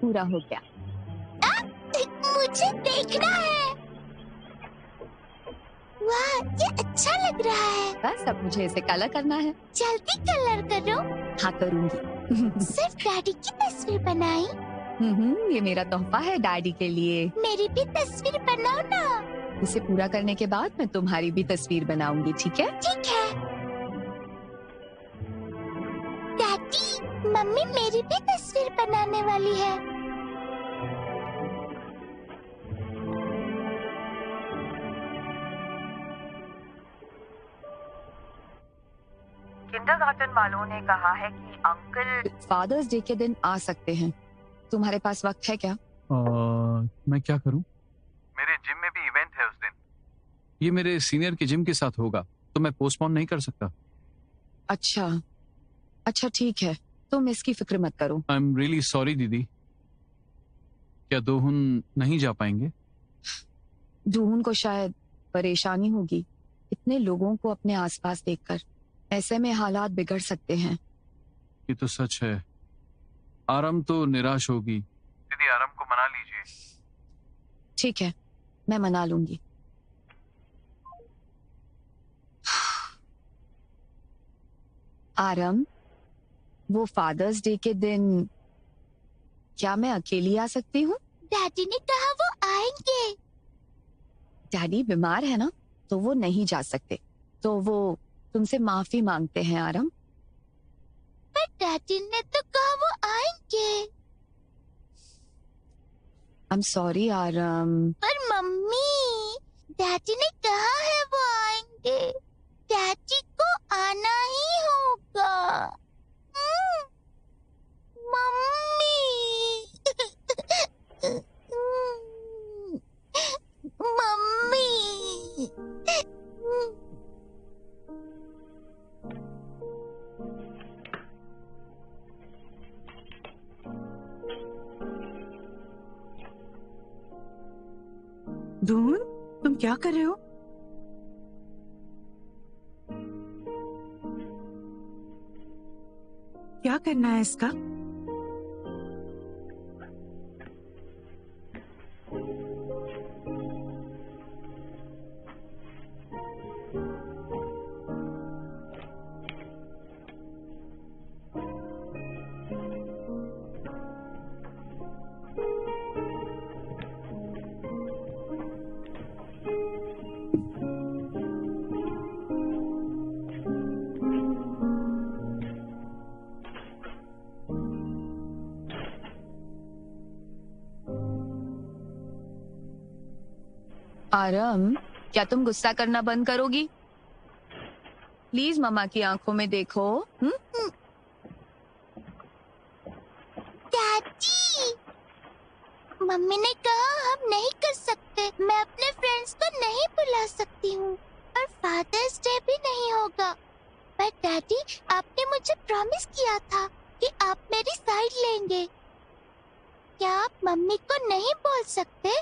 पूरा हो गया। मुझे देखना है। वाह, ये अच्छा लग रहा है। बस अब मुझे इसे कलर करना है। जल्दी कलर करो। हाँ करूँगी। सिर्फ डैडी की तस्वीर बनाई? ये मेरा तोहफा है डैडी के लिए। मेरी भी तस्वीर बनाओ ना। इसे पूरा करने के बाद मैं तुम्हारी भी तस्वीर बनाऊंगी, ठीक है? ठीक है। डैडी, मम्मी मेरी भी तस्वीर बनाने वाली है। किंडरगार्टन वालों ने कहा है कि अंकल फादर्स डे के दिन आ सकते हैं। तुम्हारे पास वक्त है क्या? मैं क्या करूं? मेरे जिम में भी इवेंट है उस दिन। ये मेरे सीनियर के जिम के साथ होगा, तो मैं पोस्टपोन नहीं कर सकता। अच्छा अच्छा ठीक है, तुम इसकी फिक्र मत करो। आई एम रियली सॉरी दीदी। क्या दोहुन नहीं जा पाएंगे? दूहन को शायद परेशानी होगी इतने लोगों को अपने आसपास देखकर। ऐसे में हालात बिगड़ सकते हैं। ये तो सच है। आरम तो निराश होगी। दीदी आरम को मना लीजिए। ठीक है, मैं मना लूंगी। आरम, वो फादर्स डे के दिन क्या मैं अकेली आ सकती हूँ? डैडी ने कहा वो आएंगे। डैडी बीमार है ना, तो वो नहीं जा सकते। तो वो तुमसे माफी मांगते हैं आरम। पर डैडी ने तो कहा वो आएंगे। I am sorry Aram. पर मम्मी, डैडी ने कहा है वो आएंगे। डैडी को आना ही होगा। मम्मी। मम्मी। दून, तुम क्या कर रहे हो? क्या करना है इसका? आरम, क्या तुम गुस्सा करना बंद करोगी? प्लीज मम्मा की आंखों में देखो। डैडी, मम्मी ने कहा हम नहीं कर सकते। मैं अपने फ्रेंड्स को नहीं बुला सकती हूँ और फादर्स डे भी नहीं होगा। पर डैडी, आपने मुझे प्रॉमिस किया था कि आप मेरी साइड लेंगे। क्या आप मम्मी को नहीं बोल सकते?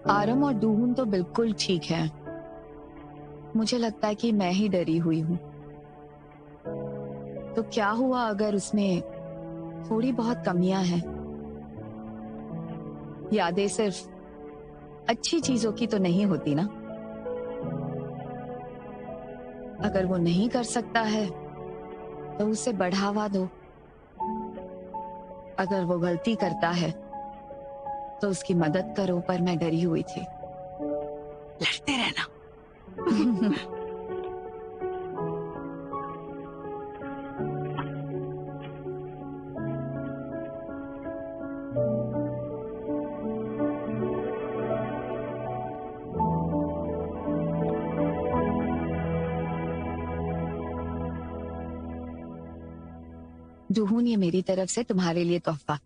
आरम और दूहन तो बिल्कुल ठीक है। मुझे लगता है कि मैं ही डरी हुई हूँ। तो क्या हुआ अगर उसमें थोड़ी बहुत कमियां हैं? यादें सिर्फ अच्छी चीजों की तो नहीं होती ना। अगर वो नहीं कर सकता है तो उसे बढ़ावा दो। अगर वो गलती करता है तो उसकी मदद करो। पर मैं डरी हुई थी। लड़ते रहना। दुहून, ये मेरी तरफ से तुम्हारे लिए तोहफा।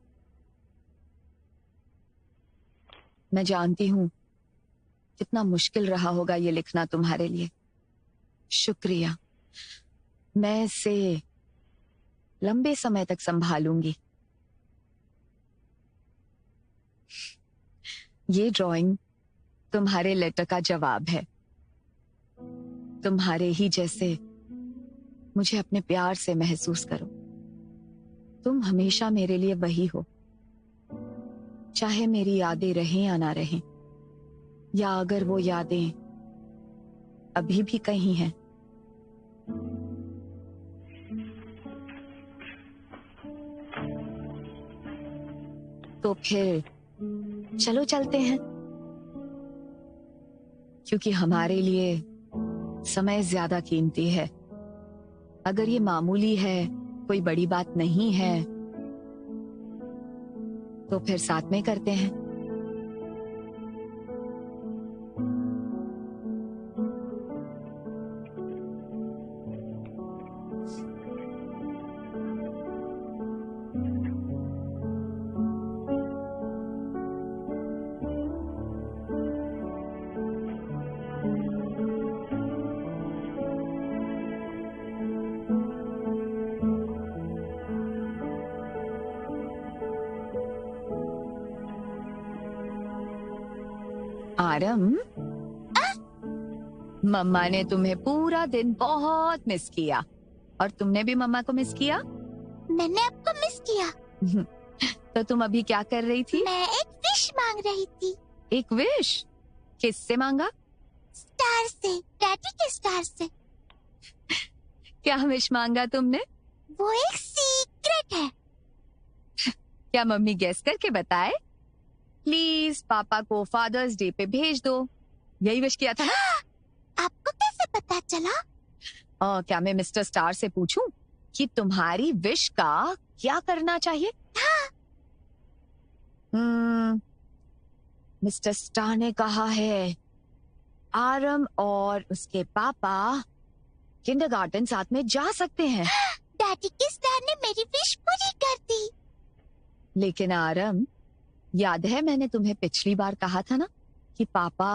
मैं जानती हूँ कितना मुश्किल रहा होगा ये लिखना तुम्हारे लिए। शुक्रिया। मैं इसे लंबे समय तक संभालूंगी। ये ड्राइंग तुम्हारे लेटर का जवाब है। तुम्हारे ही जैसे मुझे अपने प्यार से महसूस करो। तुम हमेशा मेरे लिए वही हो, चाहे मेरी यादें रहें या ना रहें, या अगर वो यादें अभी भी कहीं हैं। तो फिर चलो चलते हैं, क्योंकि हमारे लिए समय ज्यादा कीमती है। अगर ये मामूली है, कोई बड़ी बात नहीं है, तो फिर साथ में करते हैं। आरम, मम्मा ने तुम्हें पूरा दिन बहुत मिस किया, और तुमने भी मम्मा को मिस किया। मैंने आपको मिस किया। तो तुम अभी क्या कर रही थी? मैं एक विश मांग रही थी। एक विश? किससे मांगा? स्टार से, डैडी के स्टार से। क्या विश मांगा तुमने? वो एक सीक्रेट है। क्या मम्मी गेस करके बताए? प्लीज पापा को फादर्स डे पे भेज दो, यही विश किया था ना? आपको कैसे पता चला? क्या मैं मिस्टर स्टार से पूछूं कि तुम्हारी विश का क्या करना चाहिए? मिस्टर स्टार ने कहा है आरम और उसके पापा किंडरगार्टन साथ में जा सकते हैं। डैडी के स्टार ने मेरी विश पूरी कर दी। लेकिन आरम, याद है मैंने तुम्हें पिछली बार कहा था ना कि पापा।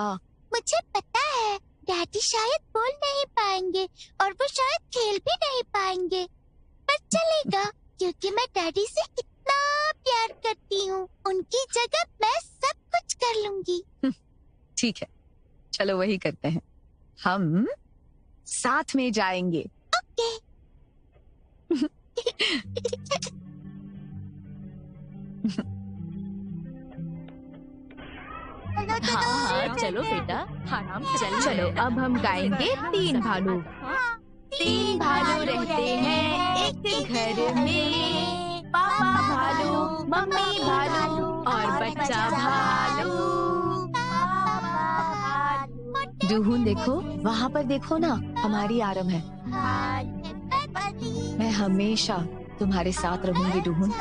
मुझे पता है, डैडी शायद बोल नहीं पाएंगे और वो शायद खेल भी नहीं पाएंगे, पर चलेगा क्योंकि मैं डैडी से कितना प्यार करती हूँ। उनकी जगह मैं सब कुछ कर लूंगी। ठीक है, चलो वही करते हैं। हम साथ में जाएंगे। ओके। हाँ, चलो बेटा, आराम से चलो। अब हम गाएंगे तीन भालू। तीन भालू रहते हैं एक घर में, पापा भालू, मम्मी भालू और बच्चा भालू। दुहून देखो, वहाँ पर देखो ना, हमारी आरम है। मैं हमेशा तुम्हारे साथ रहूंगी दुहून।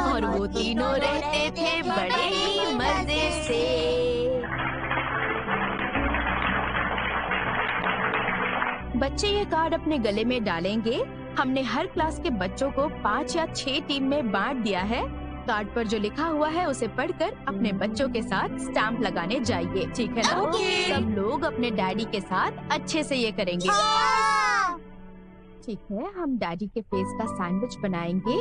और वो तीनों रहते थे बड़े ही मजे से। बच्चे ये कार्ड अपने गले में डालेंगे। हमने हर क्लास के बच्चों को 5 या 6 टीम में बांट दिया है। कार्ड पर जो लिखा हुआ है उसे पढ़कर अपने बच्चों के साथ स्टैंप लगाने जाइए, ठीक है ना? सब लोग अपने डैडी के साथ अच्छे से ये करेंगे। ठीक है, हम डैडी के फेस का सैंडविच बनाएंगे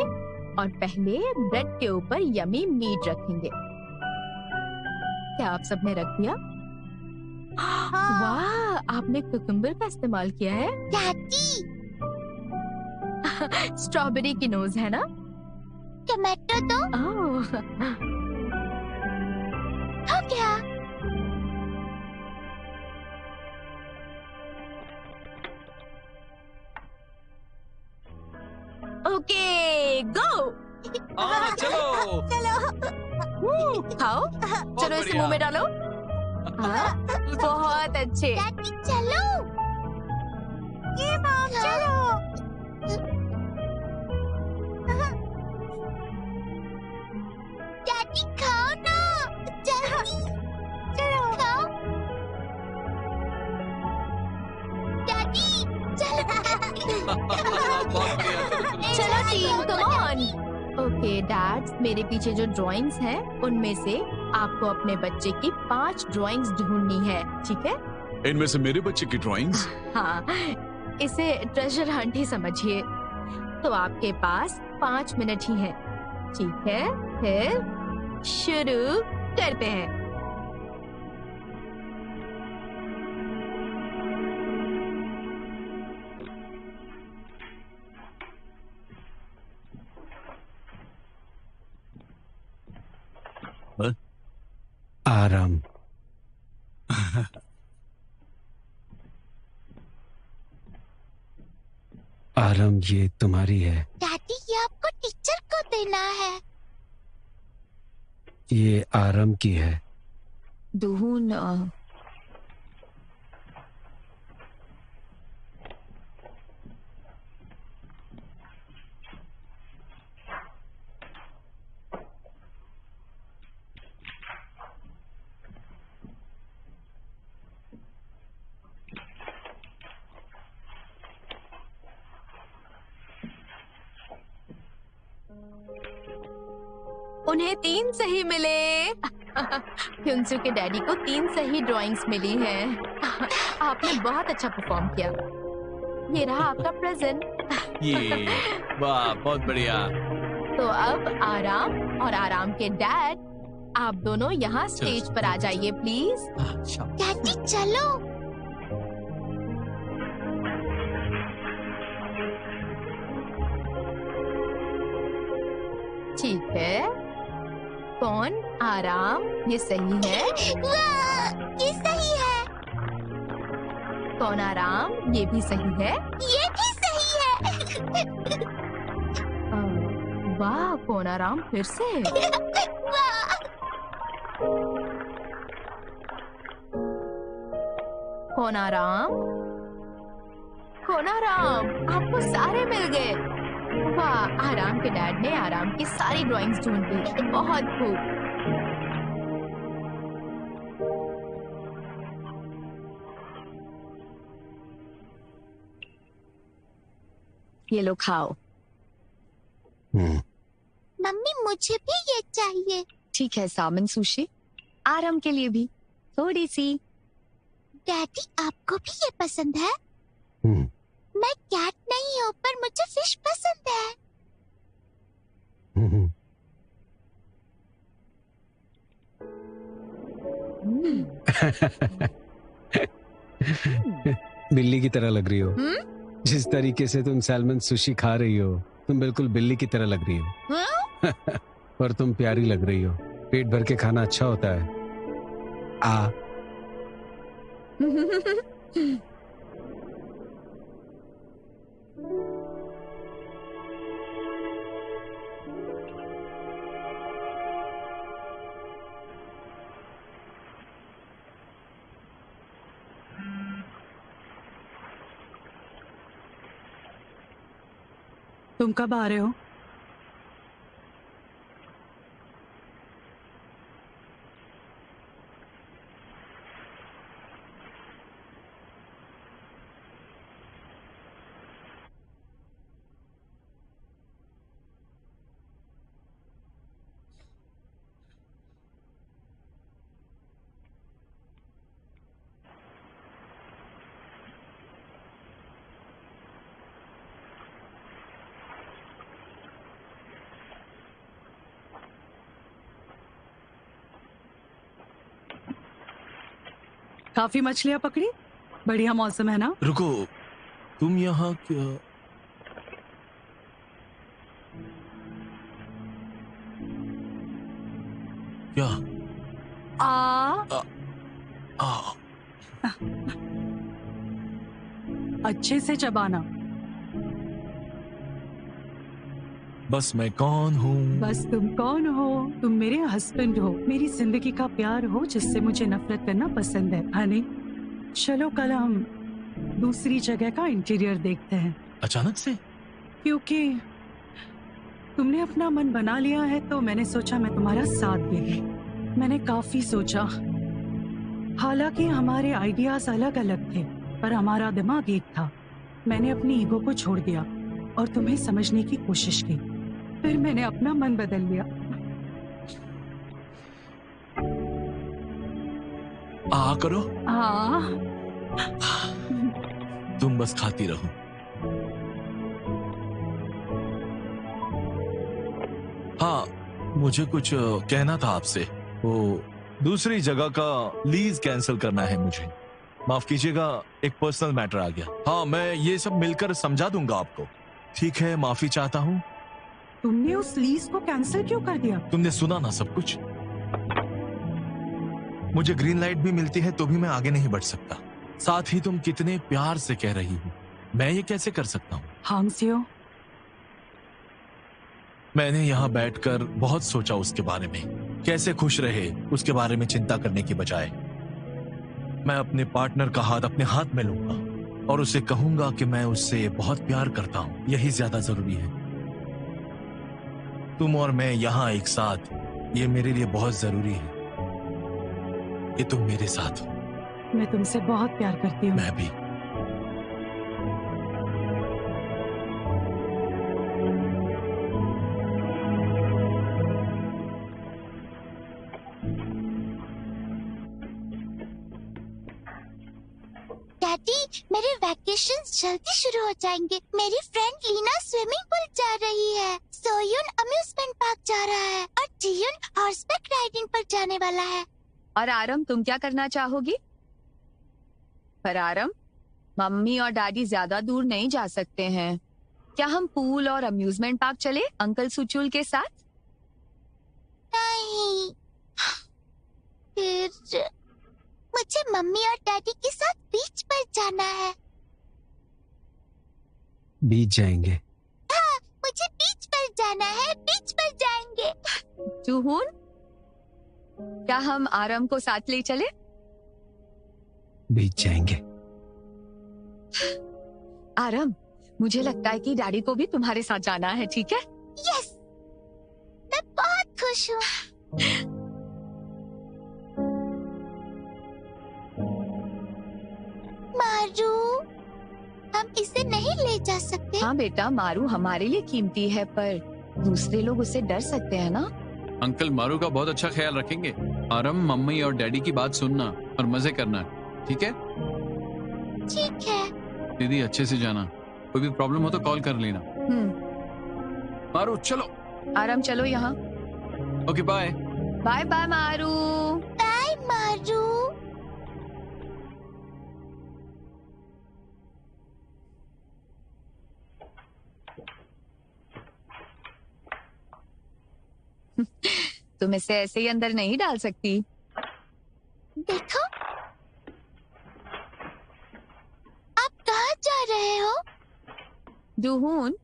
और पहले ब्रेड के ऊपर यमी मीट रखेंगे। क्या आप सबने रख दिया? वाह, आपने कुकुम्बर का इस्तेमाल किया है। डैडी, स्ट्रॉबेरी की नोज है ना? टमाटो दो। ओह, हो गया। ओके, गो। चलो। खाओ, चलो इसे मुंह में डालो। हाँ, बहुत अच्छे। डैडी चलो। ये मॉम चलो। डैडी खाओ ना, जल्दी। चलो खाओ। डैडी बहुत बढ़िया। चलो team, come on. Okay dad, मेरे पीछे जो ड्राइंग्स हैं उनमें से आपको अपने बच्चे की 5 ड्राइंग्स ढूंढनी है, ठीक है? इनमें से मेरे बच्चे की ड्राइंग्स? हाँ, इसे ट्रेजर हंट ही समझिए। तो आपके पास 5 मिनट ही हैं, ठीक है? फिर शुरू करते हैं। आराम। आराम, ये तुम्हारी है। डैडी, ये आपको टीचर को देना है। ये आराम की है। दुहून उन्हें 3 सही मिले। ह्युनसू के डैडी को 3 सही ड्राइंग्स मिली हैं। आपने बहुत अच्छा परफॉर्म किया। ये रहा आपका प्रेजेंट। ये वाह, बहुत बढ़िया। तो अब आराम और आराम के डैड, आप दोनों यहाँ स्टेज पर आ जाइए प्लीज। डैडी चलो। ठीक है, कौन? आराम, ये सही है। वाह, ये सही है। कौन? आराम, ये भी सही है। ये भी सही है। वाह, कौन? आराम, फिर से। वाह, कौन? आराम, कौन? आराम, आपको सारे मिल गए। वाह, आराम के डैड ने आराम की सारी ड्राइंग्स ढूंढ ली। बहुत खूब। ये लो खाओ। मम्मी मुझे भी ये चाहिए। ठीक है, सामन सुशी। आराम के लिए भी थोड़ी सी। डैडी, आपको भी ये पसंद है? मैं कैट नहीं हूँ, पर मुझे फिश पसंद है। बिल्ली की तरह लग रही हो। जिस तरीके से तुम सैल्मन सुशी खा रही हो, तुम बिल्कुल बिल्ली की तरह लग रही हो। पर तुम प्यारी लग रही हो। पेट भर के खाना अच्छा होता है। आ तुम कब आ रहे हो? काफी मछलियाँ पकड़ी? बढ़िया मौसम है ना? रुको, तुम यहाँ क्या? क्या? अच्छे से चबाना। बस मैं कौन हूँ? बस तुम कौन हो? तुम मेरे हस्बैंड हो, मेरी जिंदगी का प्यार हो, जिससे मुझे नफरत करना पसंद है। हनी, चलो कल हम दूसरी जगह का इंटीरियर देखते हैं। अचानक से? क्योंकि तुमने अपना मन बना लिया है, तो मैंने सोचा मैं तुम्हारा साथ दे दूं। मैंने काफी सोचा, हालांकि हमारे आइडियाज अलग अलग थे, पर हमारा दिमाग एक था। मैंने अपनी ईगो को छोड़ दिया और तुम्हें समझने की कोशिश की। फिर मैंने अपना मन बदल लिया। करो। हाँ। तुम बस खाती रहो। हाँ, मुझे कुछ कहना था आपसे। वो दूसरी जगह का लीज कैंसिल करना है मुझे। माफ कीजिएगा, एक पर्सनल मैटर आ गया। हाँ, मैं ये सब मिलकर समझा दूंगा आपको। ठीक है, माफी चाहता हूँ। तुमने उस लीज को कैंसिल क्यों कर दिया? तुमने सुना ना सब कुछ? मुझे ग्रीन लाइट भी मिलती है तो भी मैं आगे नहीं बढ़ सकता। साथ ही तुम कितने प्यार से कह रही हो, मैं ये कैसे कर सकता हूँ? हांगसियो, मैंने यहाँ बैठकर बहुत सोचा उसके बारे में, कैसे खुश रहे उसके बारे में चिंता करने की बजाय। मैं अपने पार्टनर का हाथ अपने हाथ में लूंगा और उसे कहूंगा कि मैं उससे बहुत प्यार करता हूँ। यही ज्यादा जरूरी है। तुम और मैं यहाँ एक साथ, ये मेरे लिए बहुत जरूरी है कि तुम मेरे साथ हो। मैं तुमसे बहुत प्यार करती हूँ। मैं भी। डैडी, मेरे वैकेशंस जल्दी शुरू हो जाएंगे। मेरी फ्रेंड लीना स्विमिंग पूल जा रही है, सोयुन अम्यूजमेंट पार्क जा रहा है और जियुन हॉर्सबैक राइडिंग पर जाने वाला है। और आरम, तुम क्या करना चाहोगी? पर आरम, मम्मी और डैडी ज्यादा दूर नहीं जा सकते हैं। क्या हम पूल और अम्यूजमेंट पार्क चले अंकल सुचुल के साथ? नहीं, फिर मुझे मम्मी और डैडी के साथ बीच पर जाना है। बीच जाएंगे? हाँ, मुझे बीच पर जाना है, बीच पर जाएंगे। जूहून, क्या हम आरम को साथ ले चले? बीच जाएंगे। आरम, मुझे लगता है कि डैडी को भी तुम्हारे साथ जाना है, ठीक है? यस, मैं बहुत खुश हूँ। मारू, हम इसे नहीं ले जा सकते? हाँ बेटा, मारू हमारे लिए कीमती है, पर दूसरे लोग उससे डर सकते हैं ना। अंकल मारू का बहुत अच्छा ख्याल रखेंगे। आरम, मम्मी और डैडी की बात सुनना और मजे करना, ठीक है? ठीक है। दीदी, अच्छे से जाना। कोई भी प्रॉब्लम हो तो कॉल कर लेना। मारू चलो। आरम चलो यहाँ। Okay, bye. Bye bye Maru. Bye Maru. तुम इसे ऐसे ही अंदर नहीं डाल सकती। देखो, आप कहाँ जा रहे हो? जूहून,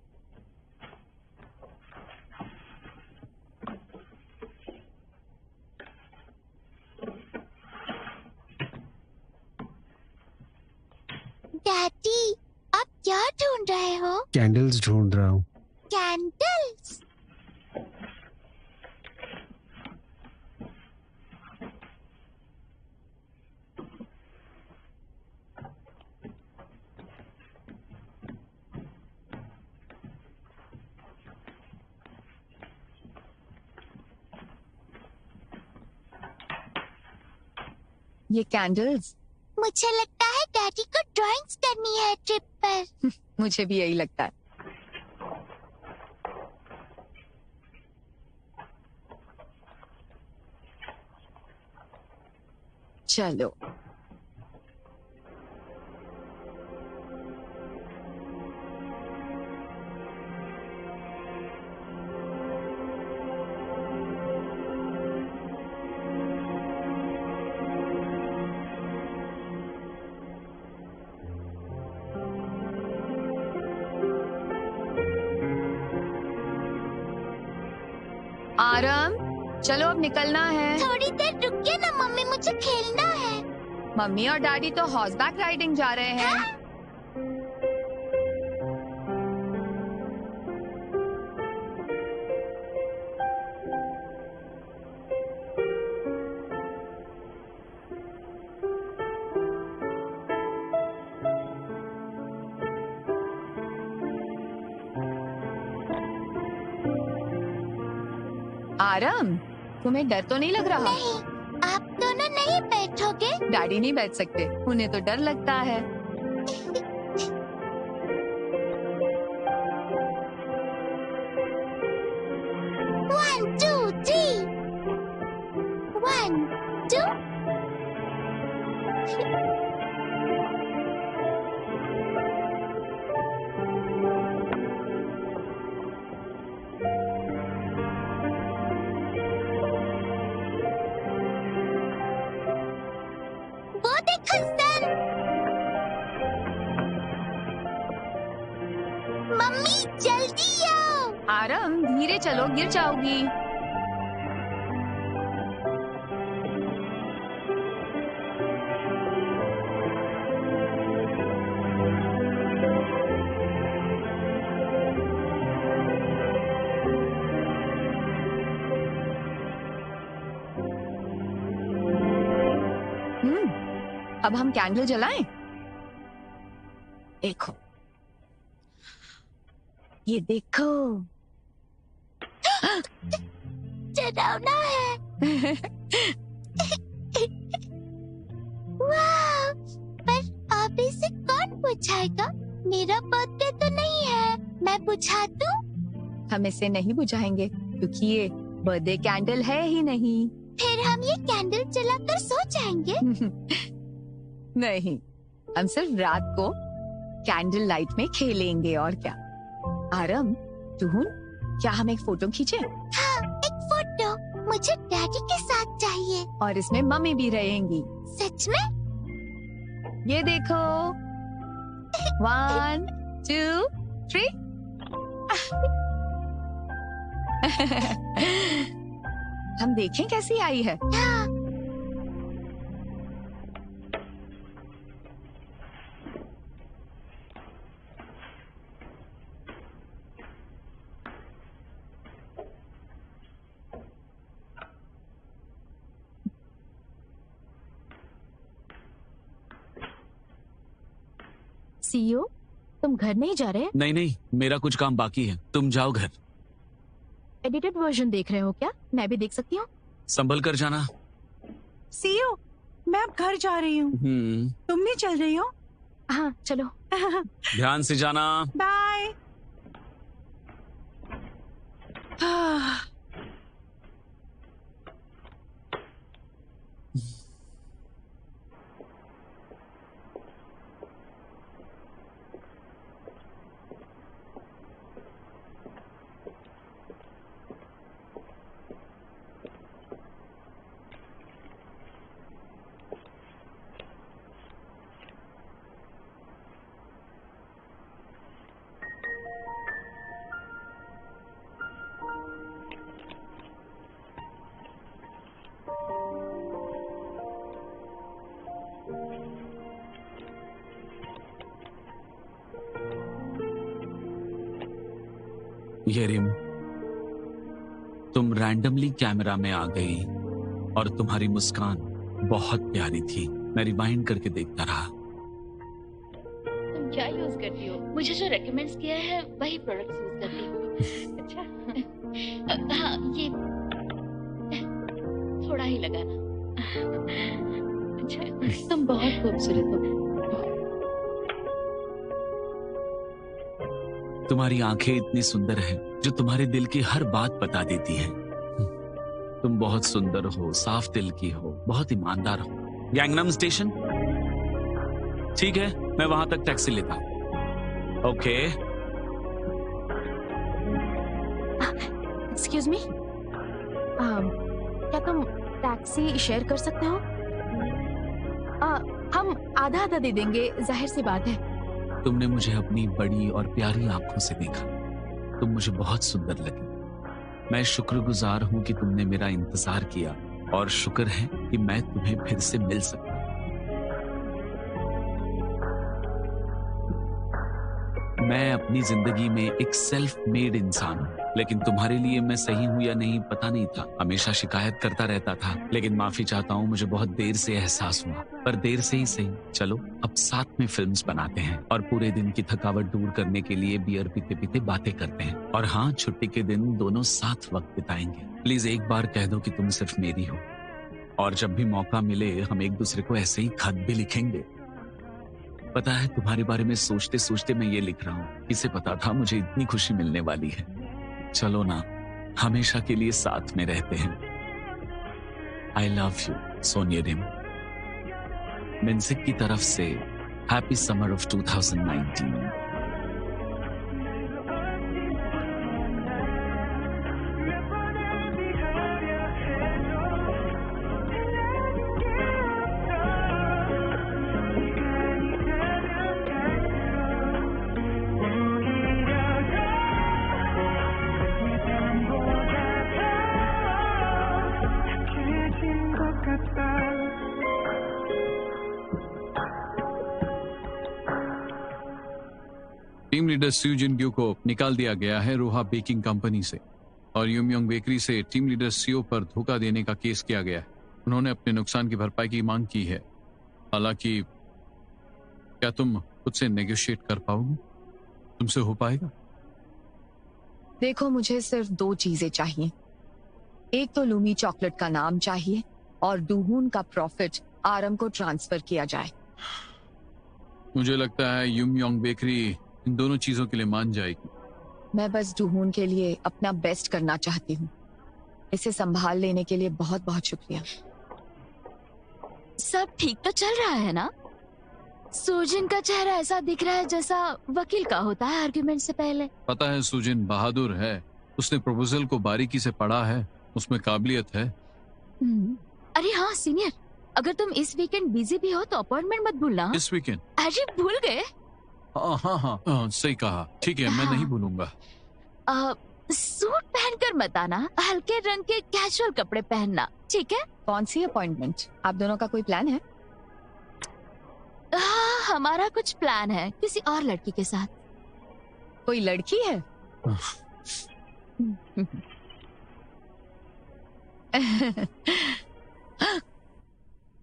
डैडी, आप क्या ढूंढ रहे हो? कैंडल्स ढूंढ रहा हूँ। कैंडल्स? ये कैंडल्स? मुझे लगता है डैडी को ड्राइंग्स करनी है ट्रिप पर। मुझे भी यही लगता है। चलो। आरम, चलो अब निकलना है। थोड़ी देर रुकिए ना मम्मी, मुझे खेलना है। मम्मी और डैडी तो हॉर्सबैक राइडिंग जा रहे हैं। हाँ? आरम, तुम्हें डर तो नहीं लग रहा? नहीं, आप दोनों नहीं बैठोगे? डैडी नहीं बैठ सकते, उन्हें तो डर लगता है। One, two, three. One, two. वो देखो सन। मम्मी जल्दी आओ। आरम, धीरे चलो, गिर जाओगी। अब हम कैंडल जलाएं? देखो, ये देखो। डरावना है। वाह, पर अब इसे कौन बुझाएगा? मेरा बर्थडे तो नहीं है, मैं बुझा दूं? हम इसे नहीं बुझाएंगे क्योंकि ये बर्थडे कैंडल है ही नहीं। फिर हम ये कैंडल जलाकर सो जाएंगे? नहीं, हम सिर्फ रात को कैंडल लाइट में खेलेंगे और क्या। आरम, टून, क्या हम एक फोटो खींचे? हाँ, एक फोटो। मुझे डैडी के साथ चाहिए। और इसमें मम्मी भी रहेंगी। सच में? ये देखो, 1, 2, 3। हम देखें कैसी आई है। हाँ। सीईओ, तुम घर नहीं जा रहे? नहीं नहीं, मेरा कुछ काम बाकी है, तुम जाओ घर। एडिटेड वर्जन देख रहे हो क्या? मैं भी देख सकती हूँ? संभल कर जाना। सीईओ, मैं अब घर जा रही हूँ। तुम भी चल रही हो? हाँ, चलो। ध्यान से जाना। बाय। ये रिम, तुम रैंडमली कैमरा में आ गई और तुम्हारी मुस्कान बहुत प्यारी थी। मैं रिवाइंड करके देखता रहा। तुम क्या यूज करती हो? मुझे जो रेकमेंड्स किया है वही प्रोडक्ट्स यूज करती हूँ। अच्छा। हाँ, ये थोड़ा ही लगाना। अच्छा, तुम बहुत खूबसूरत हो। तुम्हारी आंखें इतनी सुंदर हैं जो तुम्हारे दिल की हर बात बता देती हैं। तुम बहुत सुंदर हो, साफ दिल की हो, बहुत ईमानदार हो। Gangnam station? ठीक है, मैं वहां तक टैक्सी लेता हूं। ओके। एक्सक्यूज मी, क्या तुम टैक्सी शेयर कर सकते हो? हम आधा आधा दे देंगे, जाहिर सी बात है। तुमने मुझे अपनी बड़ी और प्यारी आंखों से देखा, तुम मुझे बहुत सुंदर लगी। मैं शुक्रगुजार हूं कि तुमने मेरा इंतजार किया और शुक्र है कि मैं तुम्हें फिर से मिल सका। मैं अपनी जिंदगी में एक सेल्फ मेड इंसान हूं। लेकिन तुम्हारे लिए मैं सही हूँ या नहीं पता नहीं था। हमेशा शिकायत करता रहता था, लेकिन माफी चाहता हूँ, मुझे बहुत देर से एहसास हुआ, पर देर से ही सही। चलो अब साथ में फिल्म्स बनाते हैं और पूरे दिन की थकावट दूर करने के लिए बियर पीते पीते बातें करते हैं। और हाँ, छुट्टी के दिन दोनों साथ वक्त बिताएंगे। प्लीज एक बार कह दो कि तुम सिर्फ मेरी हो, और जब भी मौका मिले हम एक दूसरे को ऐसे ही खत भी लिखेंगे। पता है, तुम्हारे बारे में सोचते सोचते मैं ये लिख रहा हूँ। किसे पता था मुझे इतनी खुशी मिलने वाली है। चलो ना, हमेशा के लिए साथ में रहते हैं। आई लव यू सोनियरिम। मिन्सिक की तरफ से happy summer of 2019। Team leader Seo Jingyu को निकाल दिया गया है रोहा बेकिंग कंपनी से, और युमयोंग बेकरी से टीम लीडर सीओ पर धोखा देने का केस किया गया है। उन्होंने अपने नुकसान की भरपाई की मांग की है। हालांकि क्या तुम खुद से नेगोशिएट कर पाओगे? तुमसे हो पाएगा? देखो, मुझे सिर्फ 2 चीजें चाहिए। एक तो लूमी चॉकलेट का नाम चाहिए, और डूहून का प्रॉफिट आरम को ट्रांसफर किया जाए। मुझे लगता है युमयोंग बेकरी इन दोनों चीजों के लिए मान जाएगी। मैं बस डूहून के लिए अपना बेस्ट करना चाहती हूँ। इसे संभाल लेने के लिए बहुत बहुत शुक्रिया। सब ठीक तो चल रहा है ना? सूजिन का चेहरा ऐसा दिख रहा है जैसा वकील का होता है आर्गुमेंट से पहले। पता है, सूजिन बहादुर है। उसने प्रपोजल को बारीकी से पढ़ा है, उसमें काबिलियत है। अरे हाँ सीनियर, अगर तुम इस वीकेंड बिजी भी हो तो अपॉइंटमेंट मत भूलना। इस वीकेंड? अरे भूल गए? हाँ, सही कहा। ठीक है, मैं नहीं भूलूंगा। सूट पहनकर मत आना, हल्के रंग के कैजुअल कपड़े पहनना, ठीक है? कौन सी अपॉइंटमेंट? आप दोनों का कोई प्लान है? हमारा कुछ प्लान है किसी और लड़की के साथ। कोई लड़की है?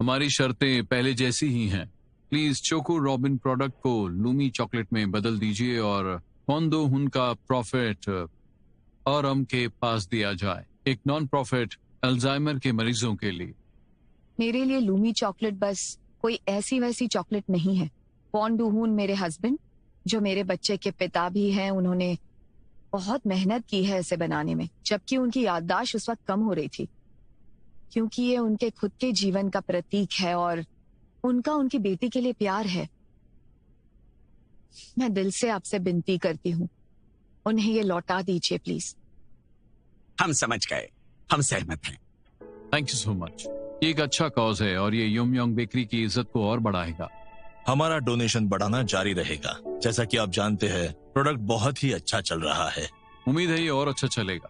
हमारी शर्तें पहले जैसी ही हैं। प्लीज चोको रॉबिन प्रोडक्ट को लूमी चॉकलेट में बदल दीजिए और होंदो हुन का प्रॉफिट आरम के पास दिया जाए, एक नॉन प्रॉफिट अल्जाइमर के मरीजों के लिए। मेरे लिए लूमी चॉकलेट बस कोई ऐसी वैसी चॉकलेट नहीं है। पॉन डूहून मेरे हस्बैंड, जो मेरे बच्चे के पिता भी हैं, उन्होंने बहुत मेहनत की है इसे बनाने में, जबकि उनकी याददाश्त उस वक्त कम हो रही थी, क्योंकि ये उनके खुद के जीवन का प्रतीक है और उनका उनकी बेटी के लिए प्यार है। मैं दिल से आपसे विनती करती हूँ, उन्हें ये लौटा दीजिए प्लीज। हम समझ गए, हम सहमत हैं। Thank you so much. ये एक अच्छा कॉज है और ये युमयोंग बेकरी की इज्जत को और बढ़ाएगा। हमारा डोनेशन बढ़ाना जारी रहेगा। जैसा कि आप जानते हैं, प्रोडक्ट बहुत ही अच्छा चल रहा है। उम्मीद है ये और अच्छा चलेगा।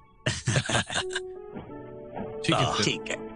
ठीक है फिर। ठीक है।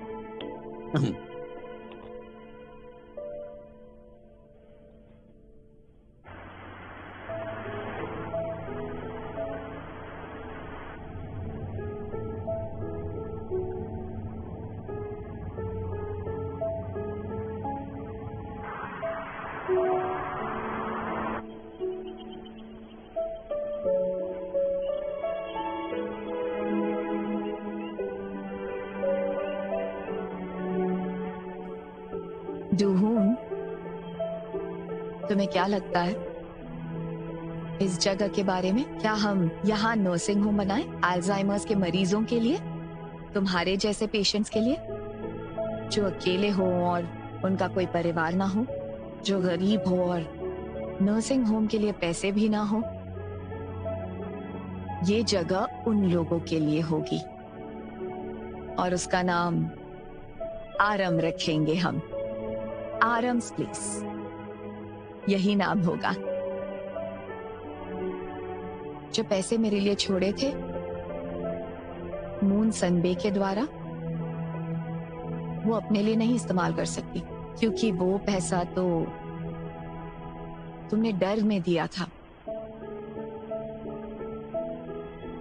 डूहून, तुम्हें क्या लगता है इस जगह के बारे में? क्या हम यहाँ नर्सिंग होम बनाएं अल्जाइमर्स के मरीजों के लिए, तुम्हारे जैसे पेशेंट्स के लिए, जो अकेले हो और उनका कोई परिवार ना हो, जो गरीब हो और नर्सिंग होम के लिए पैसे भी ना हो? ये जगह उन लोगों के लिए होगी और उसका नाम आरम रखेंगे हम। आरम्स प्लेस, यही नाम होगा। जो पैसे मेरे लिए छोड़े थे मून सनबे के द्वारा, वो अपने लिए नहीं इस्तेमाल कर सकती, क्योंकि वो पैसा तो तुमने डर में दिया था।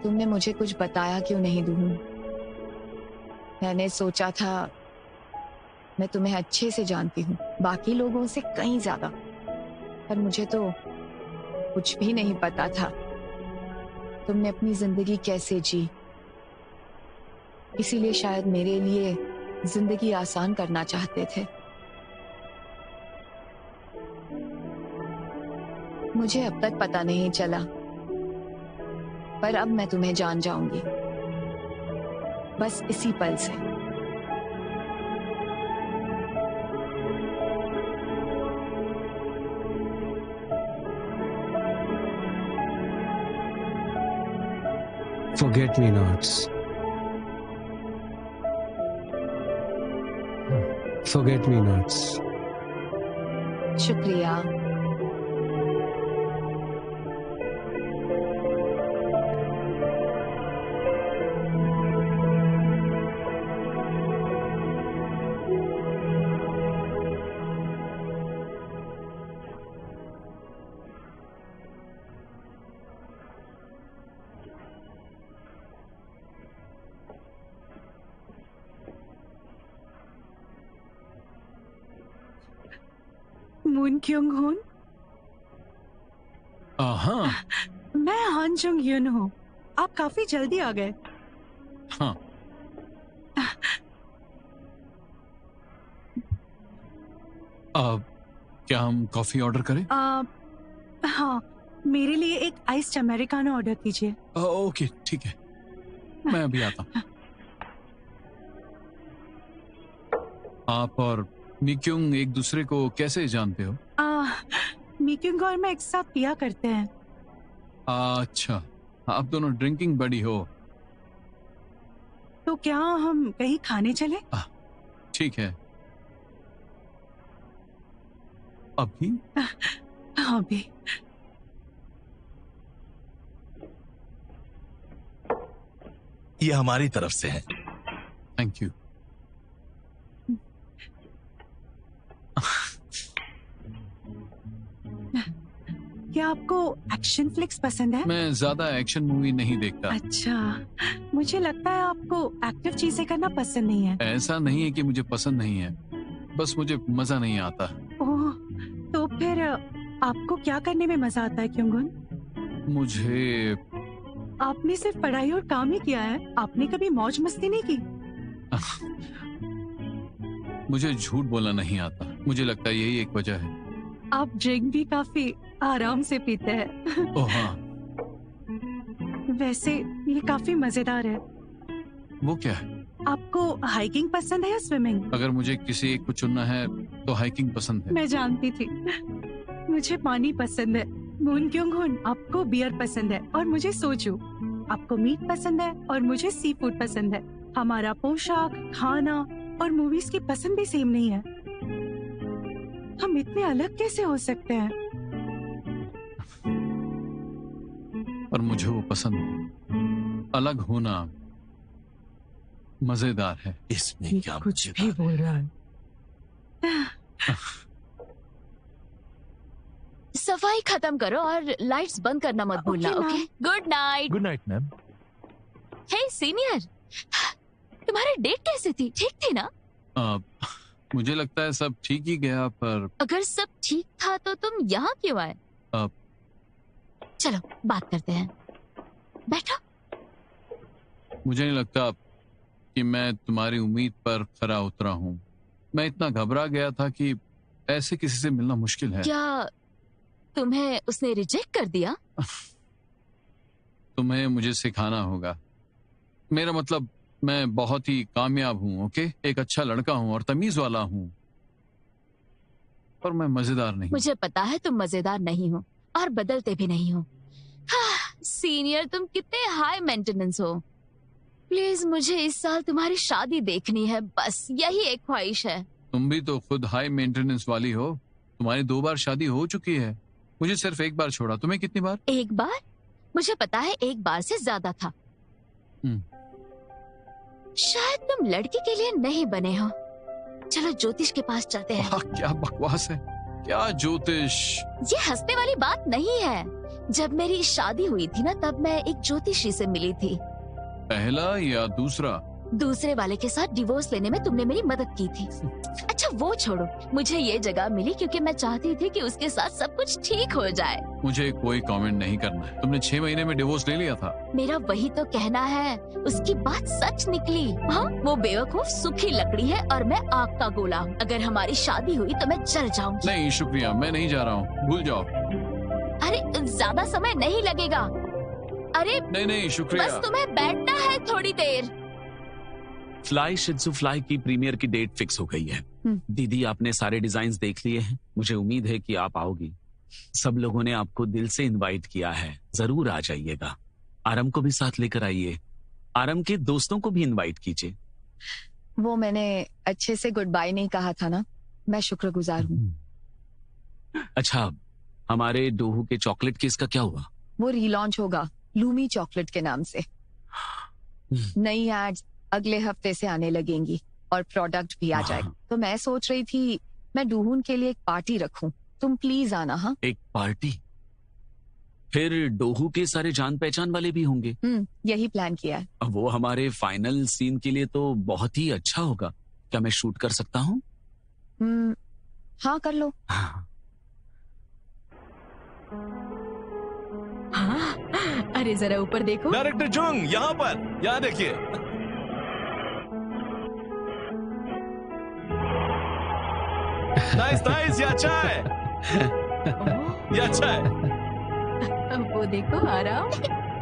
तुमने मुझे कुछ बताया क्यों नहीं दूँ? मैंने सोचा था मैं तुम्हें अच्छे से जानती हूँ, बाकी लोगों से कहीं ज्यादा, पर मुझे तो कुछ भी नहीं पता था तुमने अपनी जिंदगी कैसे जी। इसीलिए शायद मेरे लिए जिंदगी आसान करना चाहते थे। मुझे अब तक पता नहीं चला, पर अब मैं तुम्हें जान जाऊंगी, बस इसी पल से। Forget me nots. Forget me nots. शुक्रिया। मून क्योंग हून। हाँ मैं हान जुंग यून हूँ। आप काफी जल्दी आ गए। हाँ। क्या हम कॉफी ऑर्डर करें? हाँ, मेरे लिए एक आइस्ड अमेरिकानो ऑर्डर कीजिए। ओके ठीक है, मैं अभी आता हूँ। आप और मिक्योंग एक दूसरे को कैसे जानते हो? मिक्योंग और मैं एक साथ पिया करते हैं। अच्छा, आप दोनों ड्रिंकिंग बडी हो। तो क्या हम कहीं खाने चले? ठीक है। अभी? हाँ भी। ये हमारी तरफ से है। Thank you. क्या आपको एक्शन फ्लिक्स पसंद है? मैं ज्यादा एक्शन मूवी नहीं देखता। अच्छा, मुझे लगता है आपको एक्टिव चीजें करना पसंद नहीं है। ऐसा नहीं है कि मुझे पसंद नहीं है, बस मुझे मजा नहीं आता। ओह, तो फिर आपको क्या करने में मजा आता है क्योंगुन? मुझे आपने सिर्फ पढ़ाई और काम ही किया है, आपने कभी मौज मस्ती नहीं की? मुझे झूठ बोलना नहीं आता, मुझे लगता है यही एक वजह है। आप ड्रिंक भी काफी आराम से पीते हैं। ओह हाँ। वैसे ये काफी मजेदार है। वो क्या है? आपको हाइकिंग पसंद है या स्विमिंग? अगर मुझे किसी एक को चुनना है तो हाइकिंग पसंद है। मैं जानती थी। मुझे पानी पसंद है। मून क्योंग हुन, आपको बियर पसंद है और मुझे सोचू। आपको मीट पसंद है और मुझे सी फूड पसंद है। हमारा पोशाक, खाना और मूवीज की पसंद भी सेम नहीं है। हम इतने अलग कैसे हो सकते हैं? पर मुझे वो पसंद है। अलग होना मजेदार है। इसमें क्या कुछ भी बोल रहा है। सफाई खत्म करो और लाइट्स बंद करना मत भूलना। Okay, good night. Good night ma'am. Hey senior, तुम्हारी डेट कैसी थी? ठीक थी ना? मुझे लगता है सब ठीक ही गया, पर अगर सब ठीक था तो तुम यहाँ क्यों आए? चलो बात करते हैं, बैठो। मुझे नहीं लगता कि मैं तुम्हारी उम्मीद पर खरा उतरा हूँ। मैं इतना घबरा गया था कि ऐसे किसी से मिलना मुश्किल है। क्या तुम्हें उसने रिजेक्ट कर दिया? तुम्हें मुझे सिखाना होगा। मेरा मतलब, मैं बहुत ही कामयाब हूँ, ओके? एक अच्छा लड़का हूँ और तमीज वाला हूँ, पर मैं मजेदार नहीं। मुझे पता है तुम मजेदार नहीं हो और बदलते भी नहीं हो। सीनियर, तुम कितने हाई मेंटेनेंस हो। प्लीज मुझे इस साल तुम्हारी शादी देखनी है, बस यही एक ख्वाहिश है। तुम भी तो खुद हाई मेंटेनेंस वाली हो। तुम्हारी 2 बार शादी हो चुकी है, मुझे सिर्फ 1 बार छोड़ा। तुम्हें कितनी बार? 1 बार? मुझे पता है 1 बार से ज्यादा था। शायद तुम लड़की के लिए नहीं बने हो। चलो ज्योतिष के पास चलते हैं। क्या बकवास है, क्या ज्योतिष? ये हंसने वाली बात नहीं है। जब मेरी शादी हुई थी ना, तब मैं एक ज्योतिषी से मिली थी। पहला या दूसरा? दूसरे वाले के साथ डिवोर्स लेने में तुमने मेरी मदद की थी। अच्छा वो छोड़ो, मुझे ये जगह मिली क्योंकि मैं चाहती थी कि उसके साथ सब कुछ ठीक हो जाए। मुझे कोई कमेंट नहीं करना है। तुमने 6 महीने में डिवोर्स ले लिया था। मेरा वही तो कहना है, उसकी बात सच निकली। हाँ, वो बेवकूफ सूखी लकड़ी है और मैं आग का गोला। अगर हमारी शादी हुई तो मैं जल जाऊंगी। नहीं शुक्रिया, मैं नहीं जा रहा हूँ, भूल जाओ। अरे ज्यादा समय नहीं लगेगा। अरे नहीं शुक्रिया। बस तुम्हें बैठना है थोड़ी देर। फ्लाई शित्जू फ्लाई की प्रीमियर की डेट फिक्स हो गई है। दीदी आपने सारे डिजाइन्स देख लिए हैं। मुझे उम्मीद है कि आप आओगी। सब लोगों ने आपको दिल से इनवाइट किया है, जरूर आ जाइएगा। आरम को भी साथ लेकर आइए। आरम के दोस्तों को भी इनवाइट कीजिए। वो मैंने अच्छे से गुड बाय नहीं कहा था ना, मैं शुक्रगुजार हूँ। अच्छा, हमारे डोहू के चॉकलेट केस का क्या हुआ? वो रीलॉन्च होगा लूमी चॉकलेट के नाम से। नई एड्स अगले हफ्ते से आने लगेंगी और प्रोडक्ट भी आ जाएगा। तो मैं सोच रही थी मैं डूहून के लिए एक पार्टी रखूं, तुम प्लीज आना। हाँ, एक पार्टी? फिर डोहू के सारे जान पहचान वाले भी होंगे? यही प्लान किया है। वो हमारे फाइनल सीन के लिए तो बहुत ही अच्छा होगा। क्या मैं शूट कर सकता हूँ? हाँ कर लो। हाँ, अरे जरा ऊपर देखो। डायरेक्टर जुंग यहाँ पर, यहाँ देखिए। नाइस, ये अच्छा है। ये अच्छा है। वो देखो आराम।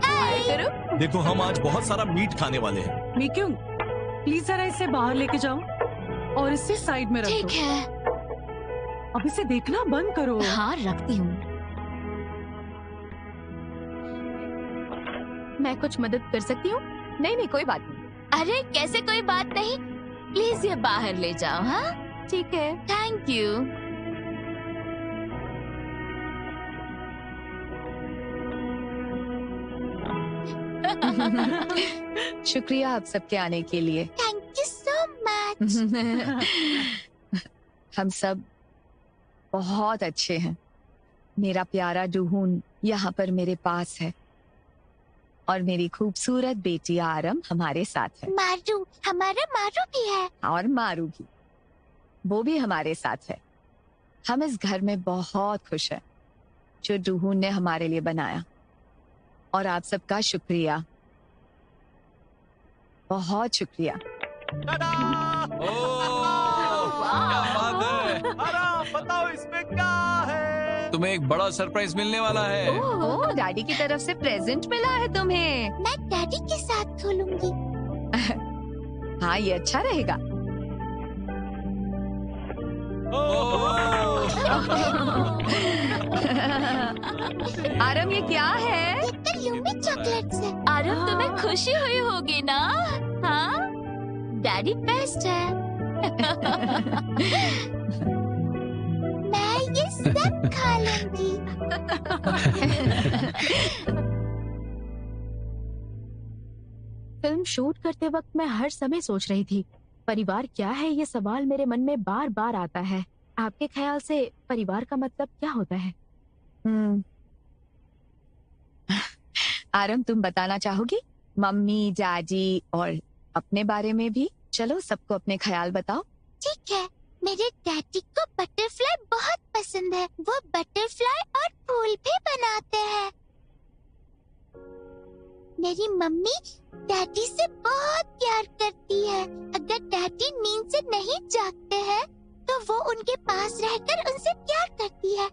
हाय करो। देखो हम आज बहुत सारा मीट खाने वाले हैं। मी क्यों? प्लीज जरा इसे बाहर लेके जाओ और इसे साइड में रखो। ठीक है। अब इसे देखना बंद करो। हाँ रखती हूँ। मैं कुछ मदद कर सकती हूँ? नहीं कोई बात नहीं। अरे कैसे कोई बात नहीं, प्लीज ये बाहर ले जाओ। हाँ ठीक है, थैंक यू। शुक्रिया आप सबके आने के लिए। Thank you so much. हम सब बहुत अच्छे हैं। मेरा प्यारा डूहून यहाँ पर मेरे पास है और मेरी खूबसूरत बेटी आरम हमारे साथ है। मारू, हमारा मारू भी है। और मारू भी, वो भी हमारे साथ है। हम इस घर में बहुत खुश हैं जो डूहून ने हमारे लिए बनाया। और आप सबका शुक्रिया, बहुत शुक्रिया। क्या बात है। आराम, बताओ इसमें क्या है? तुम्हें एक बड़ा सरप्राइज मिलने वाला है। ओह, डैडी की तरफ से प्रेजेंट मिला है तुम्हें। मैं डैडी के साथ खोलूंगी। हाँ ये अच्छा रहेगा। आरम ये क्या है? ये तो लूमी चॉकलेट्स है। आरम तुम्हें खुशी हुई होगी ना? हाँ, डैडी बेस्ट है। मैं ये सब खा लूंगी। फिल्म शूट करते वक्त मैं हर समय सोच रही थी, परिवार क्या है? ये सवाल मेरे मन में बार बार आता है। आपके ख्याल से परिवार का मतलब क्या होता है? आरम तुम बताना चाहोगी? मम्मी, डैडी और अपने बारे में भी। चलो सबको अपने ख्याल बताओ। ठीक है, मेरे डैडी को बटरफ्लाई बहुत पसंद है। वो बटरफ्लाई और फूल भी बनाते हैं। मेरी मम्मी डैडी से बहुत प्यार करती है। अगर डैडी नींद से नहीं जागते हैं तो वो उनके पास रहकर उनसे प्यार करती है।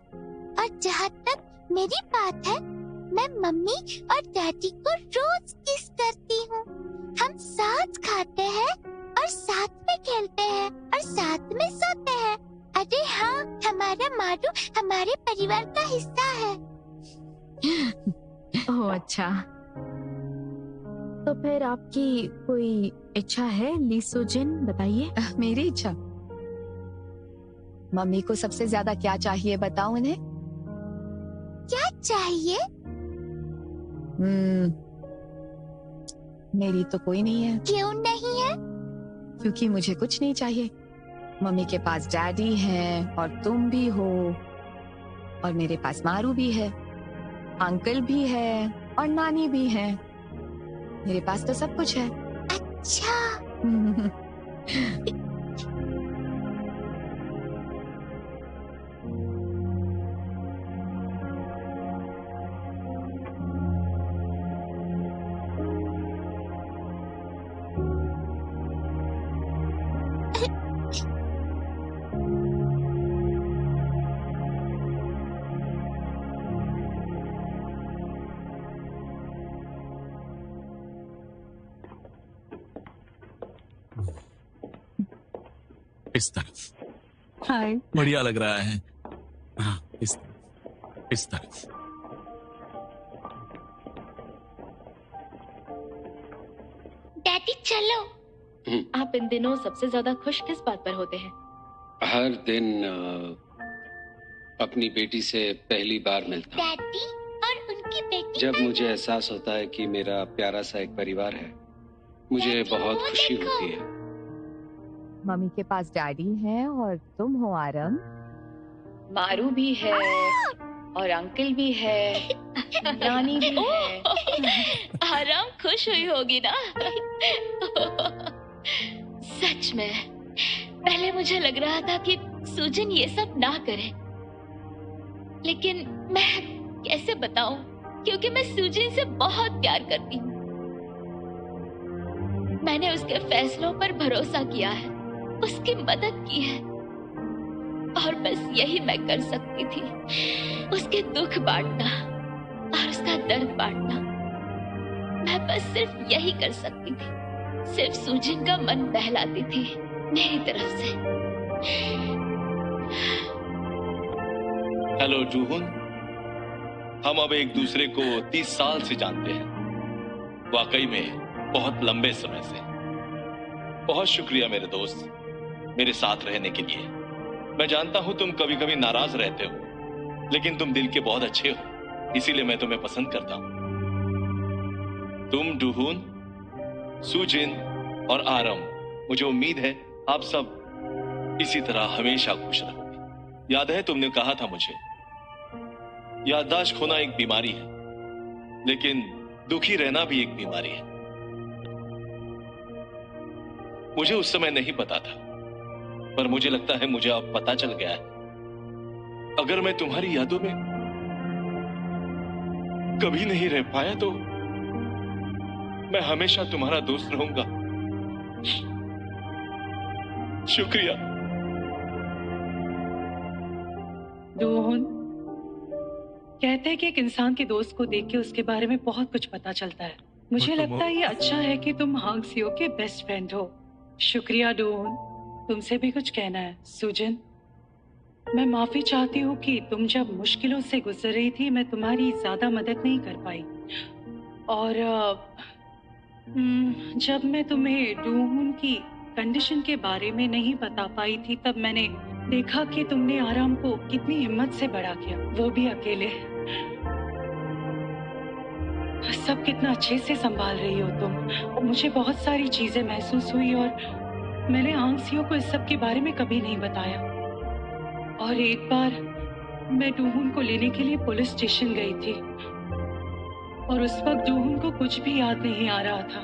और जहाँ तक मेरी बात है, मैं मम्मी और डैडी को रोज किस करती हूँ। हम साथ खाते हैं और साथ में खेलते हैं और साथ में सोते हैं। अरे हाँ, हमारा मारू हमारे परिवार का हिस्सा है। ओह अच्छा, तो फिर आपकी कोई इच्छा है ली सुजिन? बताइए। मेरी इच्छा? मम्मी को सबसे ज्यादा क्या चाहिए बताओ इन्हें? क्या चाहिए? मेरी तो कोई नहीं है। क्यों नहीं है? क्योंकि मुझे कुछ नहीं चाहिए। मम्मी के पास डैडी है और तुम भी हो और मेरे पास मारू भी है। अंकल भी है और नानी भी है। मेरे पास तो सब कुछ है। अच्छा। इस तरफ। हाय। बढ़िया लग रहा है। हाँ, इस तरफ। डैडी चलो। आप इन दिनों सबसे ज्यादा खुश किस बात पर होते हैं? हर दिन अपनी बेटी से पहली बार मिलता हूँ। डैडी और उनकी बेटी। जब मुझे एहसास होता है कि मेरा प्यारा सा एक परिवार है, मुझे बहुत खुशी होती है। मम्मी के पास डैडी है और तुम हो आरम। मारू भी है और अंकल भी है, नानी भी है। आराम खुश हुई होगी ना? सच में पहले मुझे लग रहा था कि सुजन ये सब ना करे, लेकिन मैं कैसे बताऊं, क्योंकि मैं सुजन से बहुत प्यार करती हूँ। मैंने उसके फैसलों पर भरोसा किया है, उसकी मदद की है, और बस यही मैं कर सकती थी, उसके दुख बांटना और उसका दर्द बांटना। मैं बस सिर्फ यही कर सकती थी, सिर्फ सुजन का मन बहलाती थी मेरी तरफ से। हेलो जूहून, हम अब एक दूसरे को 30 साल से जानते हैं, वाकई में बहुत लंबे समय से। बहुत शुक्रिया मेरे दोस्त, मेरे साथ रहने के लिए। मैं जानता हूं तुम कभी कभी नाराज रहते हो, लेकिन तुम दिल के बहुत अच्छे हो, इसीलिए मैं तुम्हें पसंद करता हूं। तुम, जूहून, सुजिन और आरम, मुझे उम्मीद है आप सब इसी तरह हमेशा खुश रहोगे। याद है तुमने कहा था मुझे, याददाश्त खोना एक बीमारी है, लेकिन दुखी रहना भी एक बीमारी है। मुझे उस समय नहीं पता था, पर मुझे लगता है मुझे अब पता चल गया है। अगर मैं तुम्हारी यादों में कभी नहीं रह पाया तो मैं हमेशा तुम्हारा दोस्त रहूंगा। शुक्रिया। जूहून, कहते हैं कि एक इंसान के दोस्त को देख के उसके बारे में बहुत कुछ पता चलता है। मुझे लगता है ये अच्छा है कि तुम हांग सियो के बेस्ट फ्रेंड हो। शुक्रिया जूहून। तुमसे भी कुछ कहना है सुजन? मैं माफी चाहती हूँ कि तुम जब मुश्किलों से गुजर रही थी मैं तुम्हारी ज्यादा मदद नहीं कर पाई, और जब मैं तुम्हें जूहून की कंडीशन के बारे में नहीं बता पाई थी तब मैंने देखा कि तुमने आराम को कितनी हिम्मत से बड़ा किया, वो भी अकेले। सब कितना अच्छे से संभाल रही हो तुम। मुझे बहुत सारी चीजें महसूस हुई और मैंने आंसियों को इस सब के बारे में कभी नहीं बताया। और एक बार मैं जूहून को लेने के लिए पुलिस स्टेशन गई थी और उस वक्त जूहून को कुछ भी याद नहीं आ रहा था,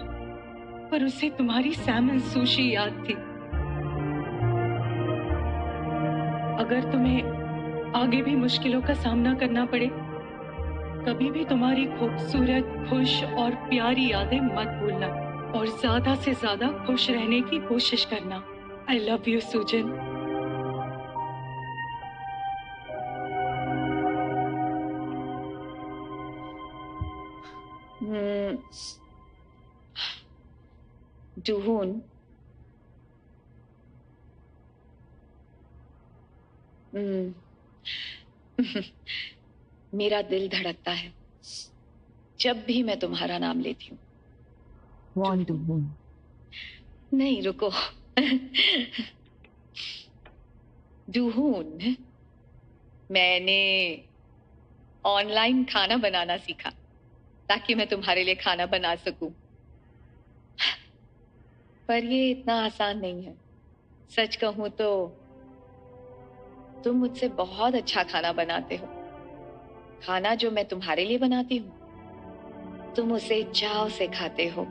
पर उसे तुम्हारी सैमन सुशी याद थी। अगर तुम्हें आगे भी मुश्किलों का सामना करना पड़े, कभी भी तुम्हारी खूबसूरत, खुश और प्यारी यादें मत भूलना और ज्यादा से ज्यादा खुश रहने की कोशिश करना। आई लव यू सुजन। जूहून, मेरा दिल धड़कता है जब भी मैं तुम्हारा नाम लेती हूँ। Want to win. नहीं, रुको। जूहून, मैंने ऑनलाइन खाना बनाना सीखा ताकि मैं तुम्हारे लिए खाना बना सकूं, पर ये इतना आसान नहीं है। सच कहूं तो तुम मुझसे बहुत अच्छा खाना बनाते हो, खाना जो मैं तुम्हारे लिए बनाती हूँ तुम उसे चाव से खाते हो।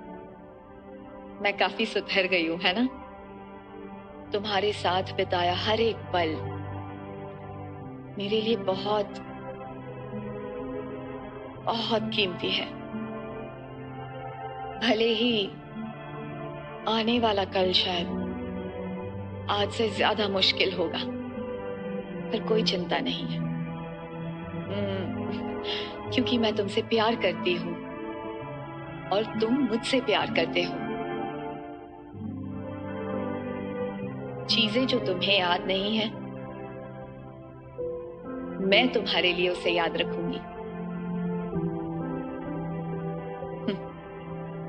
मैं काफी सुधर गई हूँ, है ना? तुम्हारे साथ बिताया हर एक पल मेरे लिए बहुत बहुत कीमती है। भले ही आने वाला कल शायद आज से ज्यादा मुश्किल होगा, पर कोई चिंता नहीं है। क्योंकि मैं तुमसे प्यार करती हूँ और तुम मुझसे प्यार करते हो। चीजें जो तुम्हें याद नहीं है मैं तुम्हारे लिए उसे याद रखूंगी।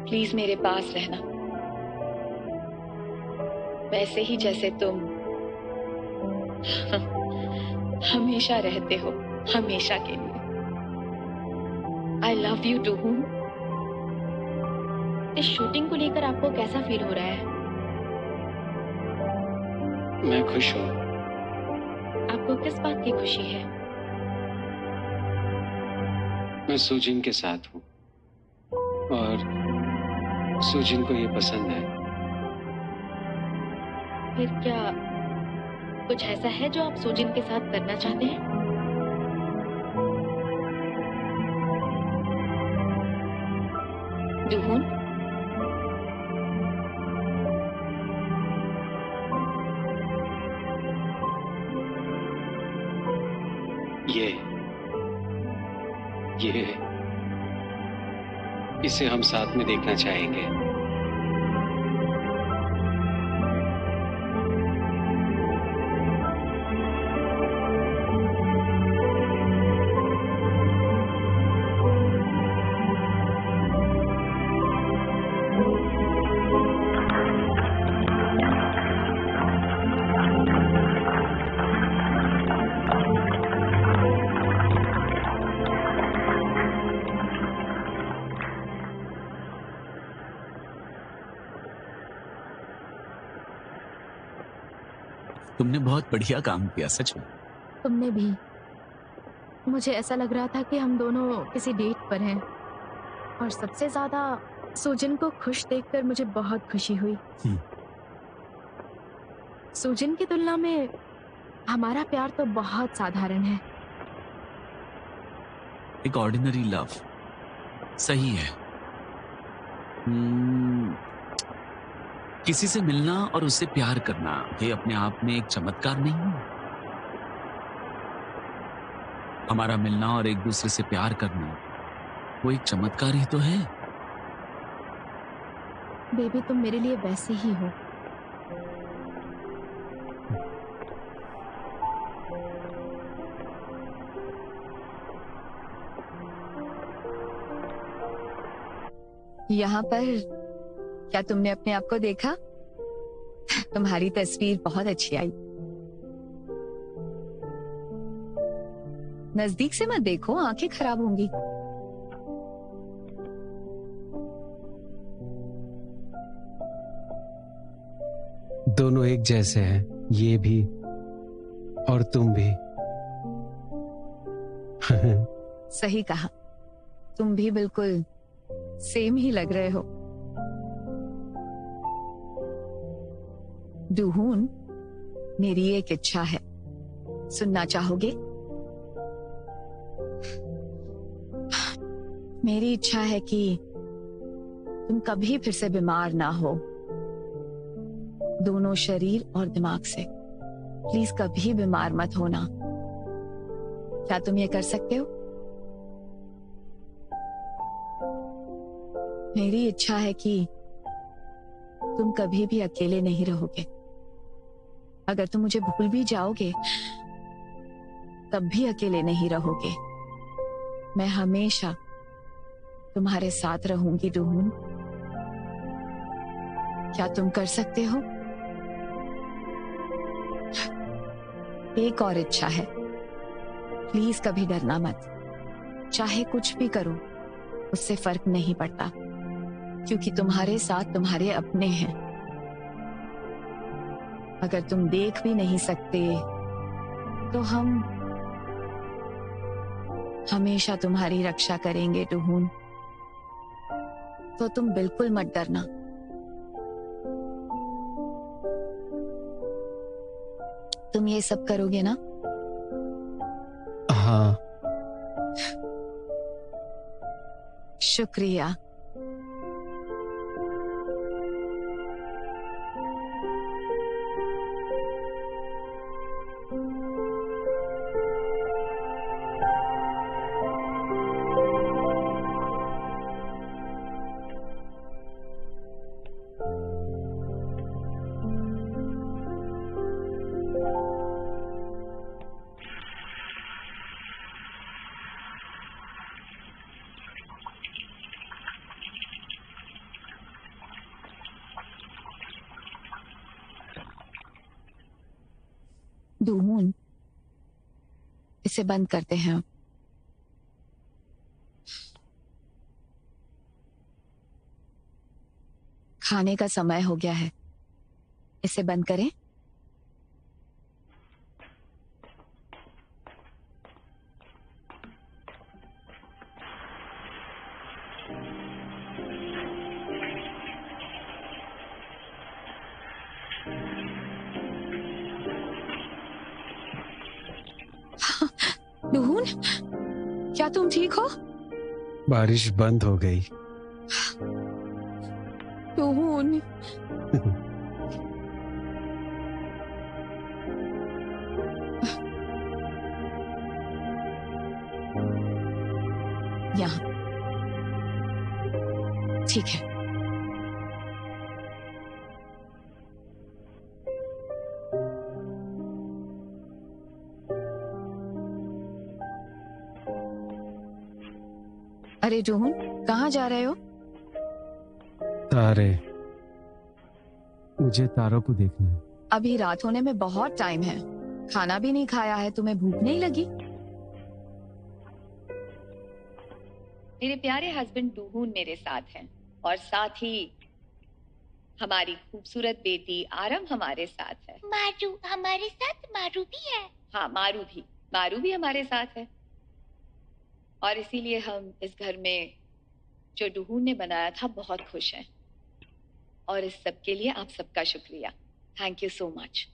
प्लीज मेरे पास रहना, वैसे ही जैसे तुम हमेशा रहते हो, हमेशा के लिए। I love you too. इस शूटिंग को लेकर आपको कैसा फील हो रहा है? मैं खुश हूँ। आपको किस बात की खुशी है? मैं सुजिन के साथ हूँ और सुजिन को ये पसंद है। फिर क्या कुछ ऐसा है जो आप सुजिन के साथ करना चाहते हैं? दुहून, इसे हम साथ में देखना चाहेंगे। तुमने बहुत बढ़िया काम किया, सच में। तुमने भी। मुझे ऐसा लग रहा था कि हम दोनों किसी डेट पर हैं, और सबसे ज्यादा सुजिन को खुश देखकर मुझे बहुत खुशी हुई। सुजिन की तुलना में हमारा प्यार तो बहुत साधारण है। एक ऑर्डिनरी लव, सही है। किसी से मिलना और उससे प्यार करना ये अपने आप में एक चमत्कार नहीं है। हमारा मिलना और एक दूसरे से प्यार करना वो एक चमत्कार ही तो है। बेबी, तुम मेरे लिए वैसे ही हो। यहाँ पर क्या तुमने अपने आप को देखा? तुम्हारी तस्वीर बहुत अच्छी आई। नजदीक से मत देखो, आंखें खराब होंगी। दोनों एक जैसे हैं, ये भी और तुम भी। सही कहा, तुम भी बिल्कुल सेम ही लग रहे हो। दुहून, मेरी एक इच्छा है, सुनना चाहोगे? मेरी इच्छा है कि तुम कभी फिर से बीमार ना हो, दोनों शरीर और दिमाग से। प्लीज कभी बीमार मत होना। क्या तुम ये कर सकते हो? मेरी इच्छा है कि तुम कभी भी अकेले नहीं रहोगे। अगर तुम मुझे भूल भी जाओगे तब भी अकेले नहीं रहोगे। मैं हमेशा तुम्हारे साथ रहूंगी दुहून। क्या तुम कर सकते हो? एक और इच्छा है, प्लीज कभी डरना मत। चाहे कुछ भी करो उससे फर्क नहीं पड़ता, क्योंकि तुम्हारे साथ तुम्हारे अपने हैं। अगर तुम देख भी नहीं सकते तो हम हमेशा तुम्हारी रक्षा करेंगे डूहून, तो तुम बिल्कुल मत डरना। तुम ये सब करोगे ना? हाँ। शुक्रिया। डूहून, इसे बंद करते हैं। खाने का समय हो गया है, इसे बंद करें। डूहून, क्या तुम ठीक हो? बारिश बंद हो गई। डूहून, यहाँ ठीक है। अरे डूहून, कहाँ जा रहे हो? तारे, मुझे तारों को देखना है। अभी रात होने में बहुत टाइम है, खाना भी नहीं खाया है, तुम्हें भूख नहीं लगी? मेरे प्यारे हस्बैंड डूहून मेरे साथ हैं और साथ ही हमारी खूबसूरत बेटी आरम हमारे साथ है। मारू हमारे साथ, मारू भी है। हाँ, मारू भी हमारे साथ है। और इसीलिए हम इस घर में जो डूहून ने बनाया था बहुत खुश हैं। और इस सब के लिए आप सबका शुक्रिया। Thank you so much.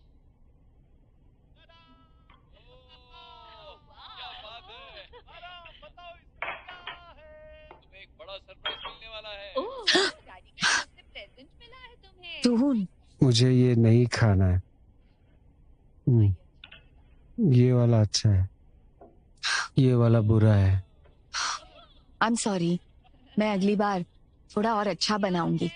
तुम्हें एक बड़ा सरप्राइज मिलने वाला है। डूहून, मुझे ये नहीं खाना है। ये वाला अच्छा है, ये वाला बुरा है। आई एम सॉरी, मैं अगली बार थोड़ा और अच्छा बनाऊंगी।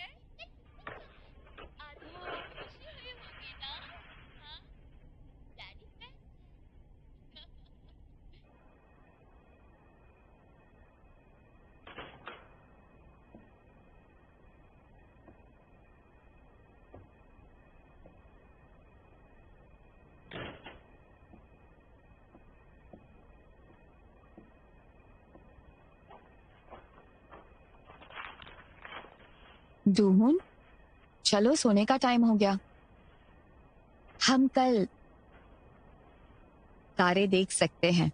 डूहून, चलो सोने का टाइम हो गया। हम कल तारे देख सकते हैं।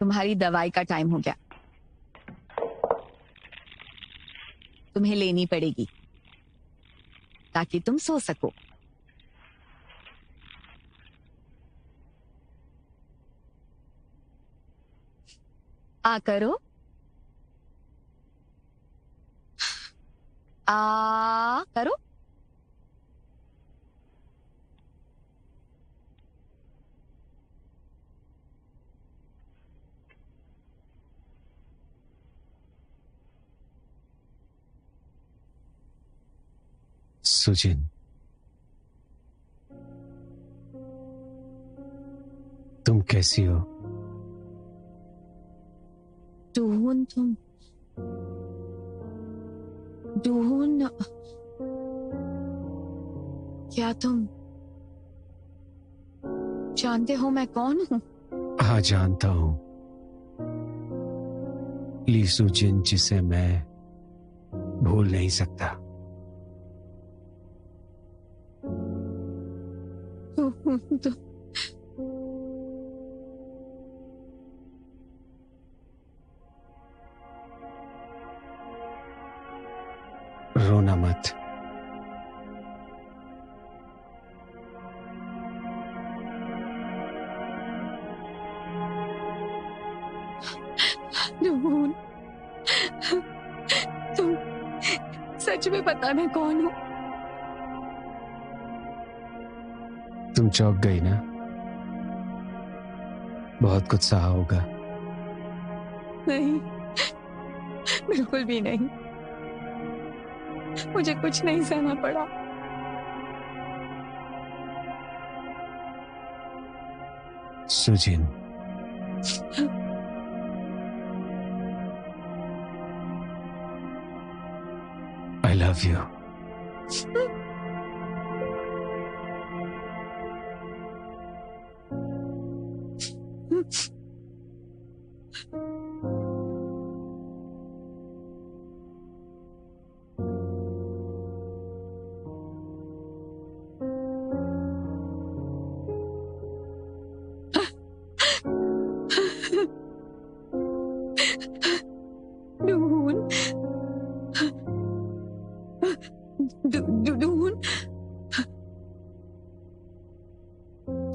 तुम्हारी दवाई का टाइम हो गया, तुम्हें लेनी पड़ेगी ताकि तुम सो सको। आ करो, आ करो। सुजिन, तुम कैसी हो? डूहून, डूहून, क्या तुम जानते हो मैं कौन हूँ? हाँ, जानता हूं। ली सुजिन, जिसे मैं भूल नहीं सकता। रोना मत। नून, तुम सच में पता मैं कौन हूं? तुम चौंक गई ना? बहुत कुछ सहा होगा। नहीं, बिल्कुल भी नहीं। मुझे कुछ नहीं सहना पड़ा। Sujin, I love you.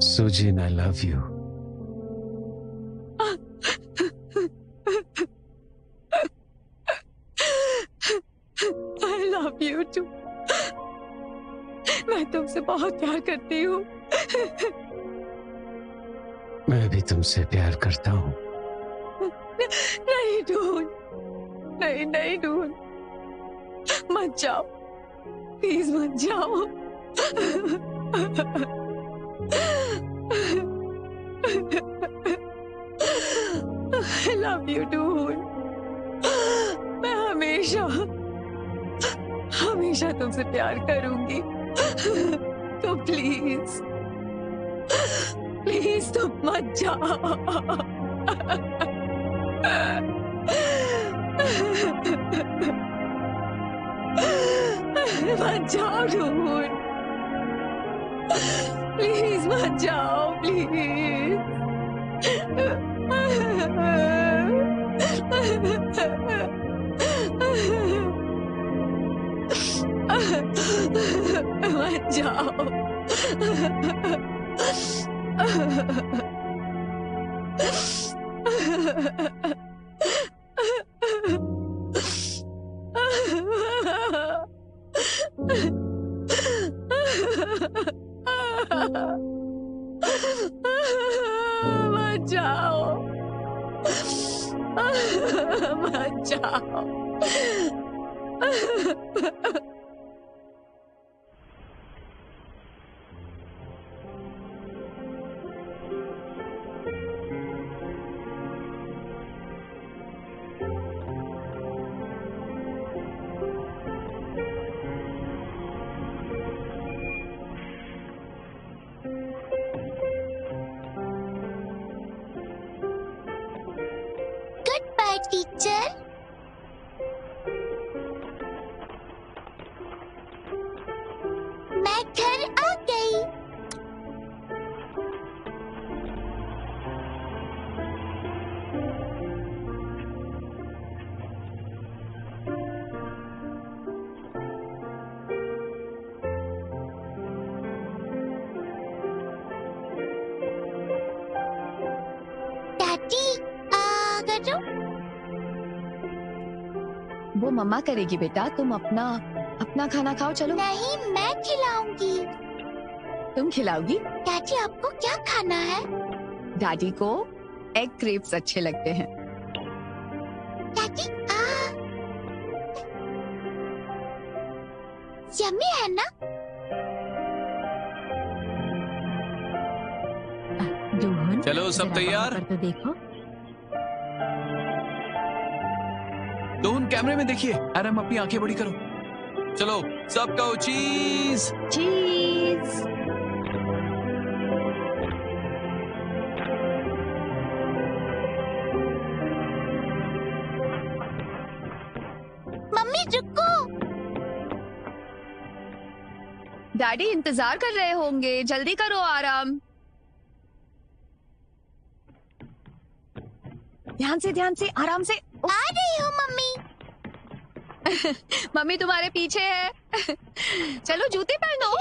Sujin, I love you. I love you too. मैं तुमसे बहुत प्यार करती हूँ। मैं भी तुमसे प्यार करता हूँ। नहीं ढूंढ, नहीं नहीं ढूंढ, मत जाओ, प्लीज मत जाओ। I love you dude. मैं हमेशा हमेशा तुमसे प्यार करूंगी। तो प्लीज प्लीज तुम मत जाओ। मत जाओ dude. प्लीज मत जाओ, प्लीज। मत जाओ। मत जाओ, मत जाओ। Goodbye, teacher. मैं घर आ गई। डैडी, करो। वो मम्मा करेगी बेटा, तुम अपना अपना खाना खाओ। चलो। नहीं, मैं खिलाऊंगी। तुम खिलाओगी? डैडी, आपको क्या खाना है? डैडी को एग क्रेप्स अच्छे लगते हैं। डैडी, यम्मी है ना? चलो सब तैयार? तो देखो, दोन कैमरे में देखिए। आराम, अपनी आंखें बड़ी करो। चलो सब कहो चीज। चीज। मम्मी रुको। डैडी इंतजार कर रहे होंगे, जल्दी करो आराम। ध्यान से आराम से। आ रही हूँ मम्मी। मम्मी तुम्हारे पीछे है। चलो जूते पहनो।